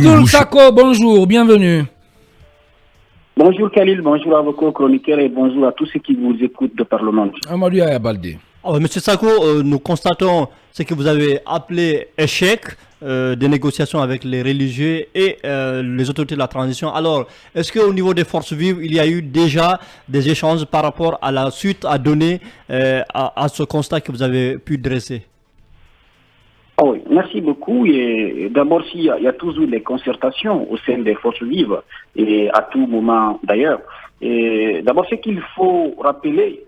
Abdoul Sako, bonjour, bienvenue. Bonjour Khalil, bonjour à vos co-chroniqueurs et bonjour à tous ceux qui vous écoutent de par le monde. Amadou Yaya Baldé. Monsieur Sako, nous constatons ce que vous avez appelé échec des négociations avec les religieux et les autorités de la transition. Alors, est-ce qu'au niveau des forces vives, il y a eu déjà des échanges par rapport à la suite à donner à ce constat que vous avez pu dresser? Oui, merci beaucoup. Et d'abord, il y a toujours des concertations au sein des forces vives et à tout moment d'ailleurs. D'abord, ce qu'il faut rappeler,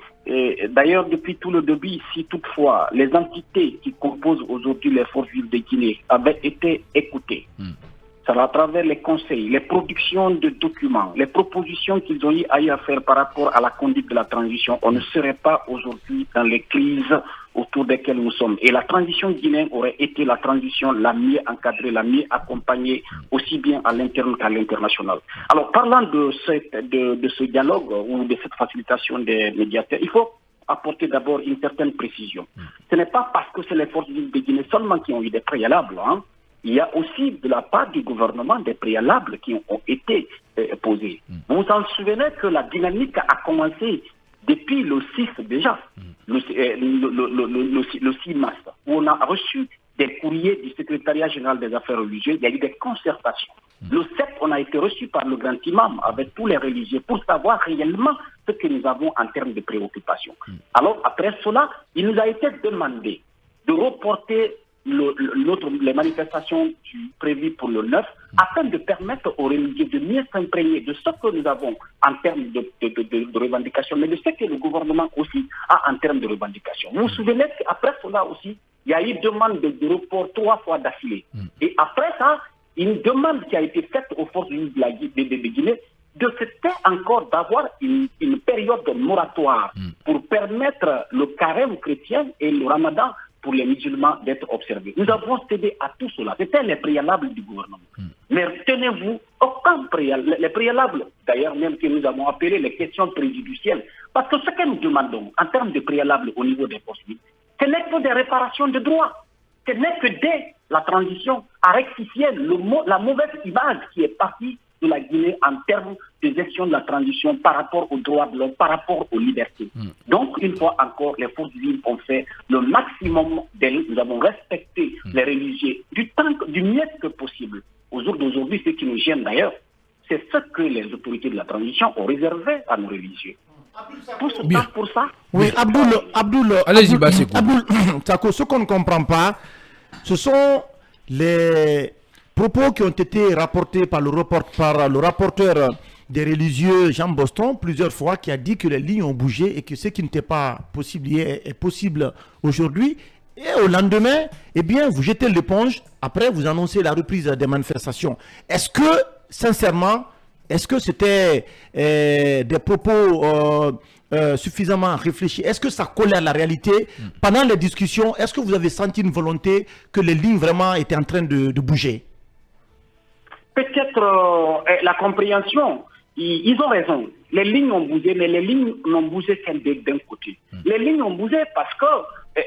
d'ailleurs, depuis tout le début, si toutefois les entités qui composent aujourd'hui les forces vives de Guinée avaient été écoutées, ça va à travers les conseils, les productions de documents, les propositions qu'ils ont eu à faire par rapport à la conduite de la transition, on ne serait pas aujourd'hui dans les crises autour desquelles nous sommes. Et la transition guinéenne aurait été la transition la mieux encadrée, la mieux accompagnée, aussi bien à l'interne qu'à l'international. Alors, parlant de ce dialogue ou de cette facilitation des médiateurs, il faut apporter d'abord une certaine précision. Ce n'est pas parce que c'est les forces vives de Guinée seulement qui ont eu des préalables, Il y a aussi de la part du gouvernement des préalables qui ont été posés. Vous vous en souvenez que la dynamique a commencé depuis le 6 déjà, le 6 mars, où on a reçu des courriers du secrétariat général des affaires religieuses, il y a eu des concertations. Le 7, on a été reçu par le grand imam avec tous les religieux pour savoir réellement ce que nous avons en termes de préoccupations. Alors après cela, il nous a été demandé de reporter les manifestations prévues pour le 9 afin de permettre aux religieux de mieux s'imprégner de ce que nous avons en termes de revendications, mais de ce que le gouvernement aussi a en termes de revendications. Vous vous souvenez qu'après cela aussi, il y a eu demande de report 3 fois d'affilée. Et après ça, une demande qui a été faite aux forces vives de Guinée de se faire encore d'avoir une période moratoire pour permettre le carême chrétien et le ramadan pour les musulmans d'être observés. Nous avons cédé à tout cela. C'était les préalables du gouvernement. Mais tenez-vous, aucun préalable, les préalables, d'ailleurs même que nous avons appelé les questions préjudicielles, parce que ce que nous demandons en termes de préalables au niveau des forces vives, ce n'est que des réparations de droits. Ce n'est que dès la transition à rectifier la mauvaise image qui est partie de la Guinée en termes de gestion de la transition par rapport aux droits de l'homme, par rapport aux libertés. Donc, une fois encore, les forces vives ont fait le maximum d'elles. Nous avons respecté les religieux du mieux que possible. Au jour d'aujourd'hui, ce qui nous gêne d'ailleurs, c'est ce que les autorités de la transition ont réservé à nos religieux. Tout ce temps pour ça. Oui, Abdoul, allez-y, Basseko. Abdoul Sako, ce qu'on ne comprend pas, ce sont les propos qui ont été rapportés par le rapporteur des religieux Jean Boston plusieurs fois, qui a dit que les lignes ont bougé et que ce qui n'était pas possible hier est possible aujourd'hui. Et au lendemain, eh bien, vous jetez l'éponge. Après, vous annoncez la reprise des manifestations. Est-ce que, sincèrement, c'était des propos suffisamment réfléchis? Est-ce que ça collait à la réalité? Pendant les discussions, est-ce que vous avez senti une volonté que les lignes vraiment étaient en train de bouger? Peut-être la compréhension, ils ont raison. Les lignes ont bougé, mais les lignes n'ont bougé qu'un d'un côté. Les lignes ont bougé parce que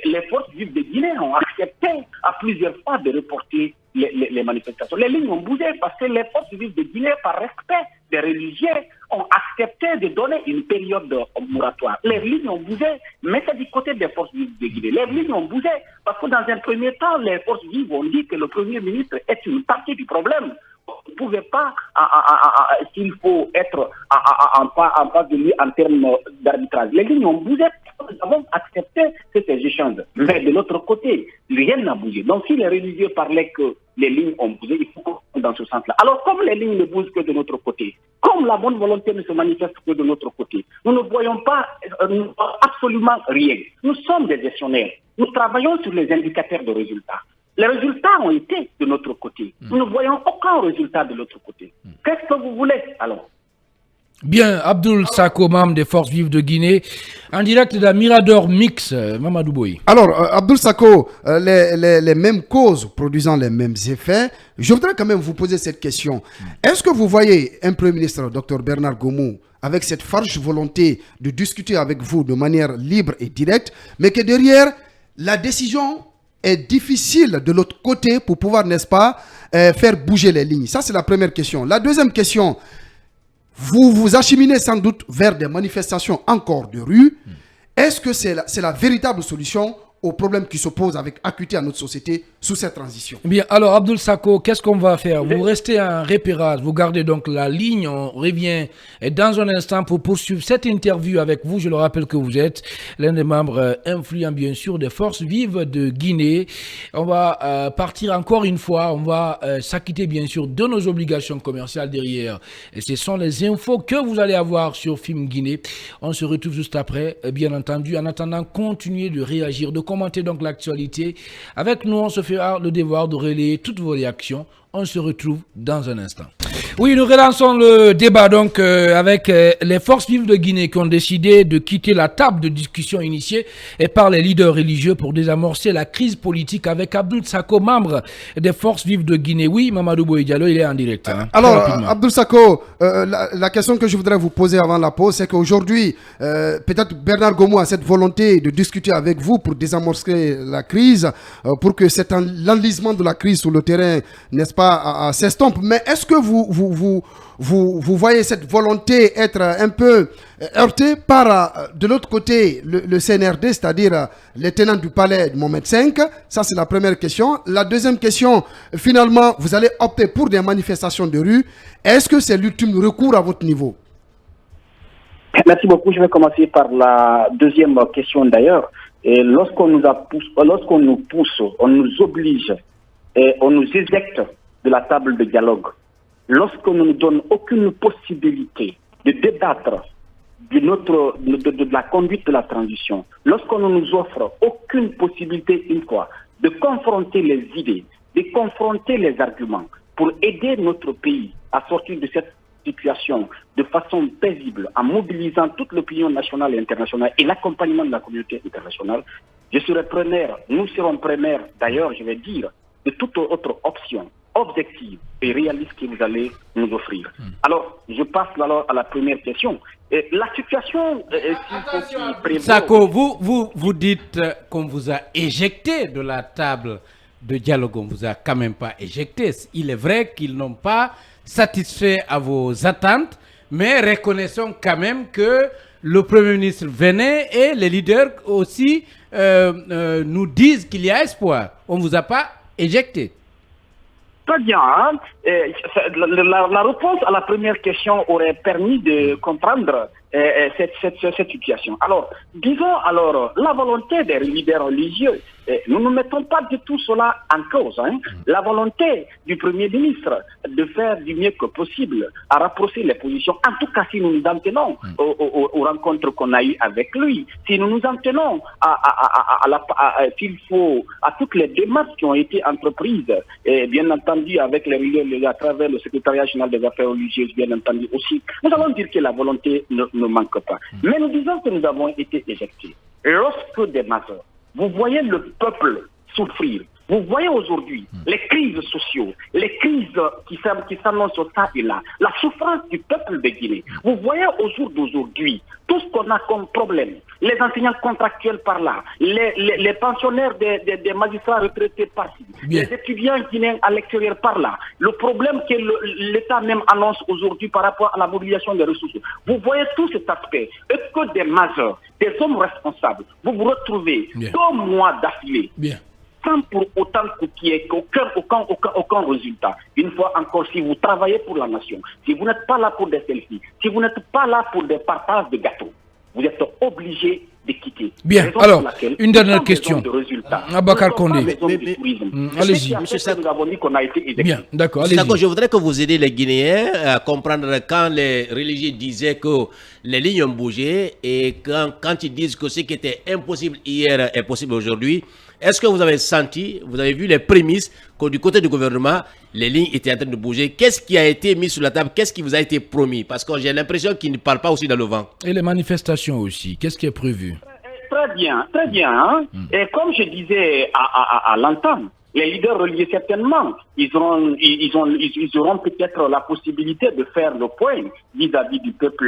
les forces vives de Guinée ont accepté à plusieurs fois de reporter les manifestations. Les lignes ont bougé parce que les forces vives de Guinée, par respect des religieux, ont accepté de donner une période moratoire. Les lignes ont bougé, mais c'est du côté des forces vives de Guinée. Les lignes ont bougé parce que dans un premier temps, les forces vives ont dit que le Premier ministre est une partie du problème. Vous ne pouvez pas, s'il faut être en face de lui en termes d'arbitrage. Les lignes ont bougé, nous avons accepté ces échanges. Mais de l'autre côté, rien n'a bougé. Donc si les religieux parlaient que les lignes ont bougé, il faut qu'on dans ce sens-là. Alors comme les lignes ne bougent que de notre côté, comme la bonne volonté ne se manifeste que de notre côté, nous ne voyons pas absolument rien. Nous sommes des gestionnaires. Nous travaillons sur les indicateurs de résultats. Les résultats ont été de notre côté. Nous ne voyons aucun résultat de l'autre côté. Qu'est-ce que vous voulez alors? Bien, Abdoul Sako, membre des Forces Vives de Guinée, en direct de la Mirador Mix, Mamadou Boye. Alors, Abdoul Sako, les mêmes causes produisant les mêmes effets, je voudrais quand même vous poser cette question. Est-ce que vous voyez un Premier ministre, Dr Bernard Goumou, avec cette farouche volonté de discuter avec vous de manière libre et directe, mais que derrière, la décision est difficile de l'autre côté pour pouvoir, n'est-ce pas, faire bouger les lignes? Ça, c'est la première question. La deuxième question, vous vous acheminez sans doute vers des manifestations encore de rue. Est-ce que c'est la véritable solution aux problèmes qui se posent avec acuité à notre société sous cette transition? Bien, alors Abdoul Sako, qu'est-ce qu'on va faire? Vous restez en repérage, vous gardez donc la ligne, on revient dans un instant pour poursuivre cette interview avec vous. Je le rappelle que vous êtes l'un des membres influents, bien sûr, des forces vives de Guinée. On va partir encore une fois, on va s'acquitter, bien sûr, de nos obligations commerciales derrière. Et ce sont les infos que vous allez avoir sur Film Guinée. On se retrouve juste après, bien entendu. En attendant, continuez de réagir, de commenter donc l'actualité. Avec nous, on se fera le devoir de relayer toutes vos réactions. On se retrouve dans un instant. Oui, nous relançons le débat donc avec les forces vives de Guinée qui ont décidé de quitter la table de discussion initiée par les leaders religieux pour désamorcer la crise politique avec Abdoul Sako, membre des forces vives de Guinée. Oui, Mamadou Boye Diallo, il est en direct. Hein, alors, Abdoul Sako, la question que je voudrais vous poser avant la pause, c'est qu'aujourd'hui, peut-être Bernard Gomou a cette volonté de discuter avec vous pour désamorcer la crise, pour que l'enlisement de la crise sur le terrain, n'est-ce pas, s'estompe. Mais est-ce que vous voyez cette volonté être un peu heurtée par, de l'autre côté, le CNRD, c'est-à-dire les tenants du palais de Mohamed V? Ça, c'est la première question. La deuxième question, finalement, vous allez opter pour des manifestations de rue. Est-ce que c'est l'ultime recours à votre niveau? Merci beaucoup. Je vais commencer par la deuxième question d'ailleurs. Et lorsqu'on nous pousse, on nous oblige et on nous éjecte de la table de dialogue, lorsqu'on ne nous donne aucune possibilité de débattre de la conduite de la transition, lorsqu'on ne nous offre aucune possibilité, une fois, de confronter les idées, de confronter les arguments pour aider notre pays à sortir de cette situation de façon paisible, en mobilisant toute l'opinion nationale et internationale et l'accompagnement de la communauté internationale, je serai preneur, nous serons preneurs, d'ailleurs, je vais dire, de toute autre option objective et réaliste que vous allez nous offrir. Alors, je passe alors à la première question. Et la situation... Sako, vous dites qu'on vous a éjecté de la table de dialogue. On ne vous a quand même pas éjecté. Il est vrai qu'ils n'ont pas satisfait à vos attentes, mais reconnaissons quand même que le Premier ministre venait et les leaders aussi nous disent qu'il y a espoir. On ne vous a pas éjecté. Très bien. Hein? La réponse à la première question aurait permis de comprendre cette situation. Alors, disons alors, la volonté des leaders religieux, nous ne mettons pas du tout cela en cause. Hein. La volonté du Premier ministre de faire du mieux que possible, à rapprocher les positions, en tout cas si nous nous en tenons aux rencontres qu'on a eues avec lui, si nous nous en tenons à toutes les démarches qui ont été entreprises, et bien entendu avec les religieux à travers le secrétariat général des affaires religieuses, bien entendu aussi, nous allons dire que la volonté ne manque pas. Mais nous disons que nous avons été éjectés. Lorsque des majeurs, vous voyez le peuple souffrir, vous voyez aujourd'hui les crises sociales, les crises qui s'annoncent ça et là, la souffrance du peuple de Guinée. Vous voyez au jour d'aujourd'hui tout ce qu'on a comme problème. Les enseignants contractuels par là, les pensionnaires des magistrats retraités par-ci, les étudiants guinéens à l'extérieur par là, le problème que l'État même annonce aujourd'hui par rapport à la mobilisation des ressources. Vous voyez tout cet aspect. Et que des majeurs, des hommes responsables, vous vous retrouvez 2 mois d'affilée. Sans pour autant qu'il n'y ait aucun résultat. Une fois encore, si vous travaillez pour la nation, si vous n'êtes pas là pour des selfies, si vous n'êtes pas là pour des partages de gâteaux, vous êtes obligé de quitter. Bien, alors, une dernière question. Abakar Kondé. Allez-y. Monsieur Sako, nous avons dit qu'on a été éjecté. Bien, d'accord, allez-y. Sako, je voudrais que vous aidiez les Guinéens à comprendre quand les religieux disaient que les lignes ont bougé et quand ils disent que ce qui était impossible hier est possible aujourd'hui. Est-ce que vous avez senti, vous avez vu les prémices que du côté du gouvernement, les lignes étaient en train de bouger? Qu'est-ce qui a été mis sur la table? Qu'est-ce qui vous a été promis? Parce que j'ai l'impression qu'ils ne parlent pas aussi dans le vent. Et les manifestations aussi, qu'est-ce qui est prévu? Très bien, très bien. Hein? Et comme je disais à l'entame, Les leaders religieux, certainement, ils auront peut-être la possibilité de faire le point vis-à-vis du peuple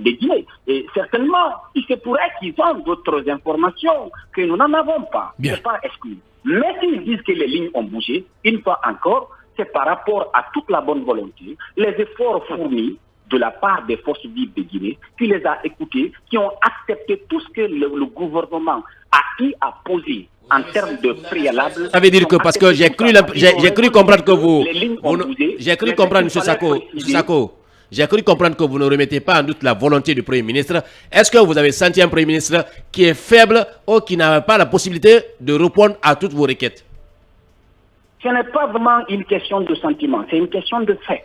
de Guinée. Et certainement, il se pourrait qu'ils ont d'autres informations que nous n'en avons pas. Bien. C'est pas exclu. Mais s'ils disent que les lignes ont bougé, une fois encore, c'est par rapport à toute la bonne volonté, les efforts fournis de la part des forces vives de Guinée, qui les a écoutés, qui ont accepté tout ce que le gouvernement a eu à poser en termes de préalable. Ça veut dire que, parce que j'ai cru comprendre que vous... Les lignes ont bougé. J'ai cru comprendre, M. Sako, j'ai cru comprendre que vous ne remettez pas en doute la volonté du Premier ministre. Est-ce que vous avez senti un Premier ministre qui est faible ou qui n'a pas la possibilité de répondre à toutes vos requêtes? Ce n'est pas vraiment une question de sentiment, c'est une question de fait.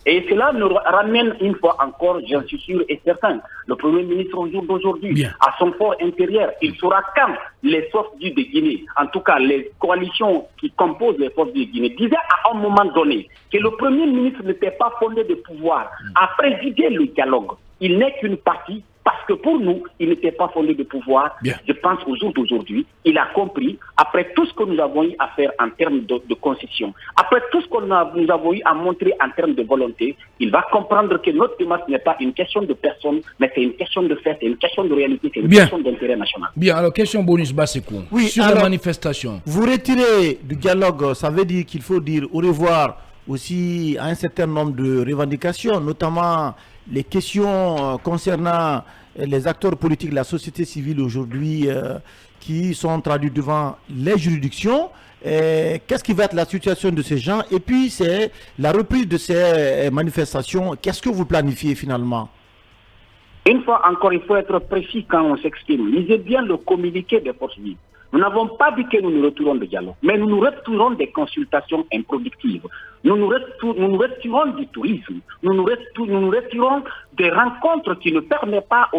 Et cela nous ramène une fois encore, j'en suis sûr et certain, le Premier ministre au jour d'aujourd'hui, à son fort intérieur. Il saura quand les forces vives de Guinée, en tout cas les coalitions qui composent les forces vives de Guinée, disaient à un moment donné que le Premier ministre n'était pas fondé de pouvoir à présider le dialogue. Il n'est qu'une partie. Parce que pour nous, il n'était pas fondé de pouvoir. Bien. Je pense au jour d'aujourd'hui, il a compris, après tout ce que nous avons eu à faire en termes de concession, après tout ce que nous avons eu à montrer en termes de volonté, il va comprendre que notre démarche n'est pas une question de personne, mais c'est une question de fait, c'est une question de réalité, c'est une question d'intérêt national. Bien, alors question bonus Basekou. Oui, sur alors, la manifestation. Vous retirez du dialogue, ça veut dire qu'il faut dire au revoir aussi à un certain nombre de revendications, notamment les questions concernant les acteurs politiques de la société civile aujourd'hui qui sont traduits devant les juridictions. Qu'est-ce qui va être la situation de ces gens? Et puis c'est la reprise de ces manifestations. Qu'est-ce que vous planifiez finalement? Une fois encore, il faut être précis quand on s'exprime. Lisez bien le communiqué des forces vives. Nous n'avons pas dit que nous nous retirons de dialogue, mais nous nous retirons des consultations improductives. Nous nous retirons du tourisme. Nous nous retirons des rencontres qui ne permettent pas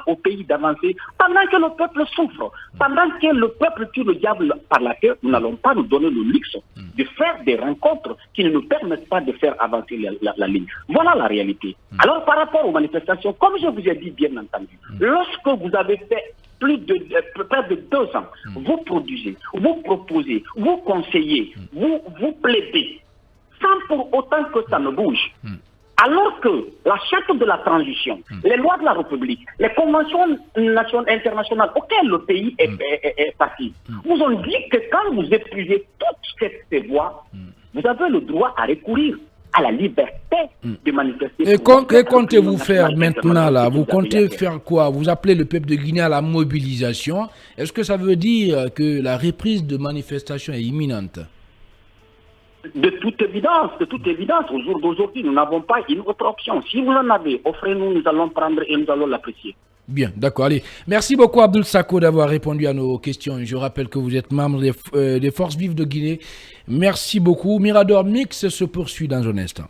au pays d'avancer pendant que le peuple souffre. Pendant que le peuple tue le diable par la queue, nous n'allons pas nous donner le luxe de faire des rencontres qui ne nous permettent pas de faire avancer la ligne. Voilà la réalité. Alors par rapport aux manifestations, comme je vous ai dit bien entendu, lorsque vous avez fait près de 2 ans, vous produisez, vous proposez, vous conseillez, vous plaidez, sans pour autant que ça ne bouge. Alors que la charte de la transition, les lois de la République, les conventions internationales auxquelles le pays est parti, vous ont dit que quand vous épuisez toutes ces voies, vous avez le droit à recourir à la liberté de manifester. Et que comptez-vous faire maintenant là? Vous comptez faire quoi? Vous appelez le peuple de Guinée à la mobilisation. Est-ce que ça veut dire que la reprise de manifestation est imminente? De toute évidence, au jour d'aujourd'hui, nous n'avons pas une autre option. Si vous en avez, offrez-nous, nous allons prendre et nous allons l'apprécier. Bien, d'accord. Allez, merci beaucoup Abdoul Sako d'avoir répondu à nos questions. Je rappelle que vous êtes membre des Forces vives de Guinée. Merci beaucoup. Mirador Mix se poursuit dans un instant.